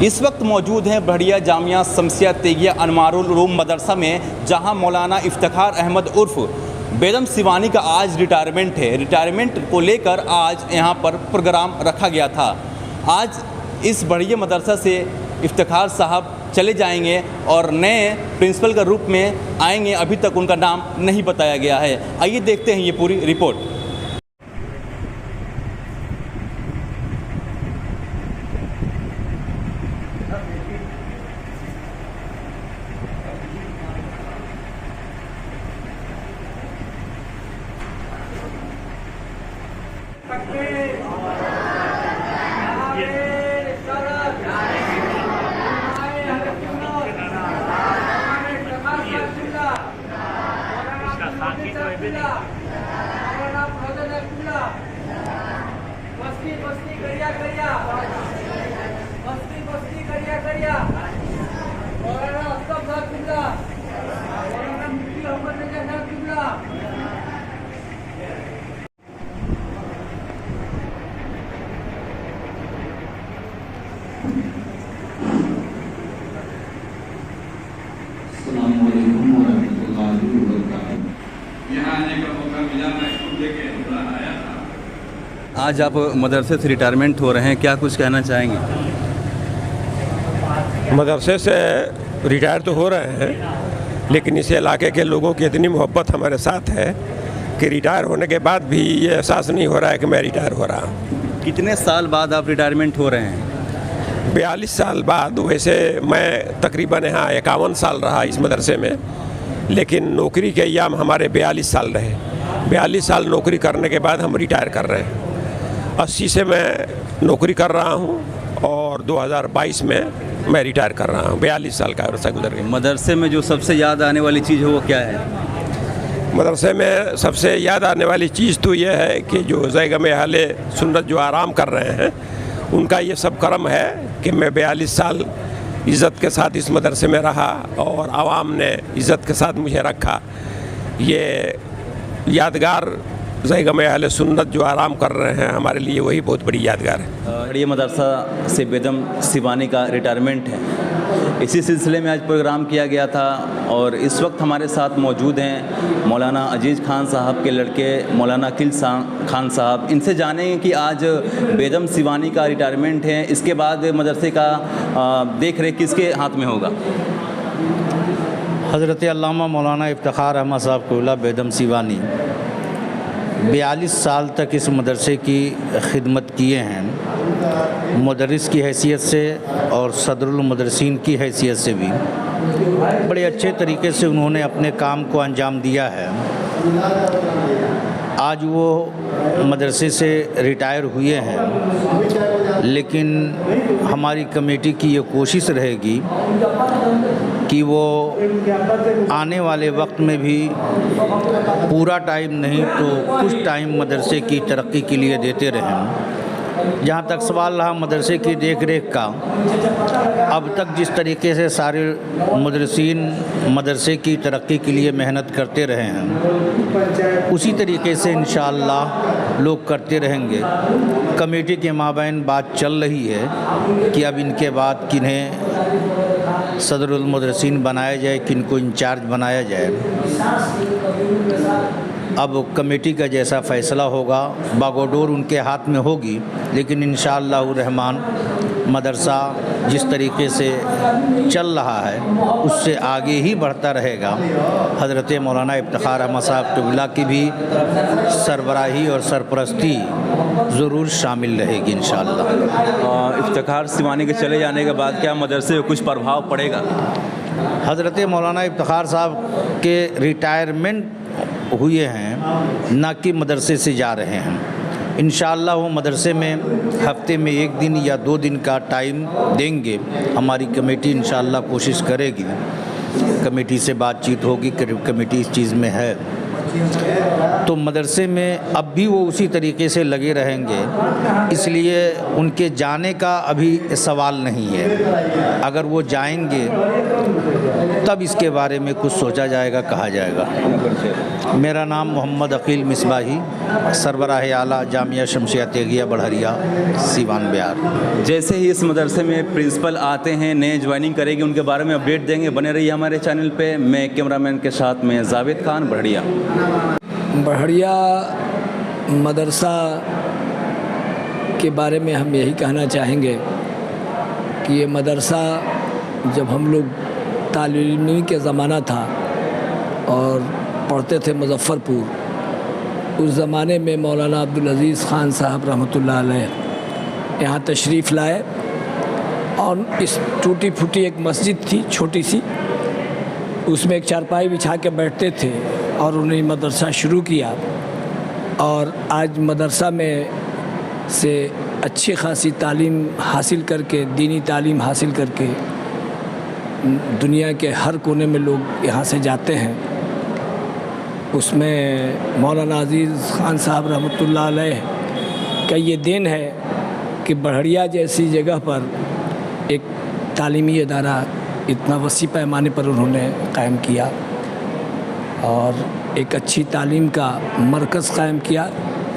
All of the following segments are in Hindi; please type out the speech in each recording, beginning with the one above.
इस वक्त मौजूद हैं बढ़िया जामिया शमसिया तेगिया अनवारुल उलूम मदरसा में, जहां मौलाना इफ्तिखार अहमद उर्फ बेदम सिवानी का आज रिटायरमेंट है। रिटायरमेंट को लेकर आज यहां पर प्रोग्राम रखा गया था। आज इस बढ़िया मदरसा से इफ्तिखार साहब चले जाएंगे और नए प्रिंसिपल के रूप में आएंगे। अभी तक उनका नाम नहीं बताया गया है। आइए देखते हैं ये पूरी रिपोर्ट। आज आप मदरसे से रिटायरमेंट हो रहे हैं, क्या कुछ कहना चाहेंगे? मदरसे से रिटायर तो हो रहे हैं, लेकिन इस इलाके के लोगों की इतनी मोहब्बत हमारे साथ है कि रिटायर होने के बाद भी ये एहसास नहीं हो रहा है कि मैं रिटायर हो रहा हूँ। कितने साल बाद आप रिटायरमेंट हो रहे हैं? 42 साल बाद। वैसे मैं तकरीबन यहाँ 51 साल रहा इस मदरसे में, लेकिन नौकरी के अय्याम हमारे 42 साल रहे। 42 साल नौकरी करने के बाद हम रिटायर कर रहे हैं। 80 से मैं नौकरी कर रहा हूँ और 2022 में मैं रिटायर कर रहा हूँ। 42 साल का अरसा गुजर गया। मदरसे में जो सबसे याद आने वाली चीज़ है वो क्या है? मदरसे में सबसे याद आने वाली चीज़ तो ये है कि जो ज़ैगम अहले सुन्नत जो आराम कर रहे हैं, उनका ये सब करम है कि मैं 42 साल इज़्ज़त के साथ इस मदरसे में रहा और आवाम ने इज़्ज़त के साथ मुझे रखा। ये यादगार ज़ैगम अहले सुन्नत जो आराम कर रहे हैं, हमारे लिए वही बहुत बड़ी यादगार है। ये मदरसा से बेदम सिवानी का रिटायरमेट है। इसी सिलसिले में आज प्रोग्राम किया गया था और इस वक्त हमारे साथ मौजूद हैं मौलाना अजीज़ खान साहब के लड़के मौलाना अकील खान साहब। इनसे जानें कि आज बेदम सिवानी का रिटायरमेंट है, इसके बाद मदरसे का देख रेख किसके हाथ में होगा? हज़रत अल्लामा मौलाना इफ्तिखार अहमद साहब क़िबला बेदम सिवानी 42 साल तक इस मदरसे की खिदमत किए हैं, मुदर्रिस की हैसियत से और सदरुल मुदर्रिसीन की हैसियत से भी बड़े अच्छे तरीके से उन्होंने अपने काम को अंजाम दिया है। आज वो मदरसे से रिटायर हुए हैं, लेकिन हमारी कमेटी की ये कोशिश रहेगी कि वो आने वाले वक्त में भी पूरा टाइम नहीं तो कुछ टाइम मदरसे की तरक्की के लिए देते रहें। जहाँ तक सवाल रहा मदरसे की देख रेख का, अब तक जिस तरीके से सारे मुदर्रिसीन मदरसे की तरक्की के लिए मेहनत करते रहे हैं, उसी तरीके से इंशाअल्लाह लोग करते रहेंगे। कमेटी के माबैन बात चल रही है कि अब इनके बाद किन्हें सदरुल मुदर्रिसीन बनाया जाए, किनको इंचार्ज बनाया जाए। अब कमेटी का जैसा फ़ैसला होगा बागडोर उनके हाथ में होगी, लेकिन इंशाअल्लाह रहमान मदरसा जिस तरीके से चल रहा है उससे आगे ही बढ़ता रहेगा। हज़रत मौलाना इफ्तिखार अहमद साहब क़िबला की भी सरबराही और सरपरस्ती ज़रूर शामिल रहेगी इंशाअल्लाह। इफ्तिखार सिवानी के चले जाने के बाद क्या मदरसे पर कुछ प्रभाव पड़ेगा? हज़रत मौलाना इफ्तिखार साहब के रिटायरमेंट हुए हैं, ना कि मदरसे से जा रहे हैं। इंशाअल्लाह वो मदरसे में हफ्ते में 1 दिन या 2 दिन का टाइम देंगे। हमारी कमेटी इंशाअल्लाह कोशिश करेगी, कमेटी से बातचीत होगी, कमेटी इस चीज़ में है तो मदरसे में अब भी वो उसी तरीके से लगे रहेंगे, इसलिए उनके जाने का अभी सवाल नहीं है। अगर वो जाएंगे तब इसके बारे में कुछ सोचा जाएगा, कहा जाएगा। मेरा नाम मोहम्मद अकील मिसबाही, सरबराह आला जामिया शमसिया तेगिया बढ़हरिया, सीवान बिहार। जैसे ही इस मदरसे में प्रिंसिपल आते हैं, नए ज्वाइनिंग करेंगे, उनके बारे में अपडेट देंगे। बने रहिए हमारे चैनल पे। मैं कैमरामैन के साथ में जावेद खान, बढ़िया। बढ़िया मदरसा के बारे में हम यही कहना चाहेंगे कि ये मदरसा जब हम लोग तालीमी के ज़माना था और पढ़ते थे मुज़फ़्फ़रपुर, उस ज़माने में मौलाना अब्दुल अज़ीज़ ख़ान साहब रहमतुल्लाह अलैह यहाँ तशरीफ़ लाए और इस टूटी फूटी एक मस्जिद थी छोटी सी, उसमें एक चारपाई बिछा के बैठते थे और उन्हें मदरसा शुरू किया। और आज मदरसा में से अच्छी खासी तालीम हासिल करके, दीनी तालीम हासिल करके दुनिया के हर कोने में लोग यहाँ से जाते हैं। उसमें मौलाना अज़ीज़ ख़ान साहब रहमतुल्लाह अलैह का ये देन है कि बढ़िया जैसी जगह पर एक तालीमी इदारा इतना वसी पैमाने पर उन्होंने कायम किया और एक अच्छी तालीम का मरकज़ कायम किया,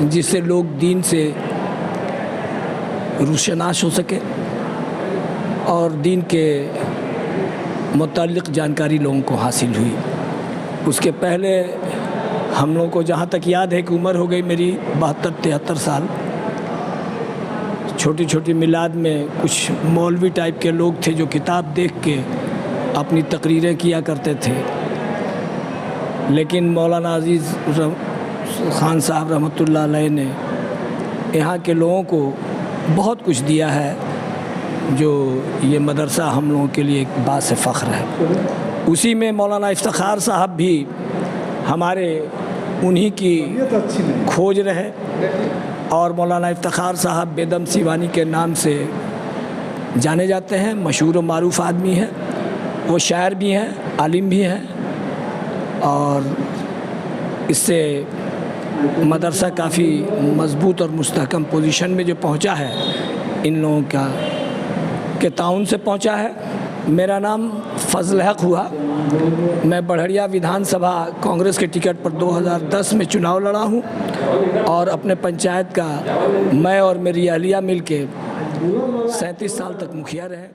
जिससे लोग दीन से रोशनास हो सके और दीन के मुताल्लिक़ जानकारी लोगों को हासिल हुई। उसके पहले हम लोगों को जहाँ तक याद है कि उम्र हो गई मेरी 72-73 साल, छोटी छोटी मिलाद में कुछ मौलवी टाइप के लोग थे जो किताब देख के अपनी तकरीरें किया करते थे, लेकिन मौलाना अज़ीज़ ख़ान साहब रहमतुल्लाह अलैह ने यहाँ के लोगों को बहुत कुछ दिया है, जो ये मदरसा हम लोगों के लिए एक बात से फ़ख्र है। उसी में मौलाना इफ्तिखार साहब भी हमारे उन्हीं की खोज रहे और मौलाना इफ्तिखार साहब बेदम सिवानी के नाम से जाने जाते हैं, मशहूर व मारूफ़ आदमी हैं। वो शायर भी हैं, आलिम भी हैं और इससे मदरसा काफ़ी मज़बूत और मुस्तहकम पोजीशन में जो पहुंचा है, इन लोगों के ताउन से पहुंचा है। मेरा नाम फजल हक हुआ। मैं बढ़िया विधानसभा कांग्रेस के टिकट पर 2010 में चुनाव लड़ा हूं और अपने पंचायत का मैं और मेरी अहलिया मिलके 37 साल तक मुखिया रहे।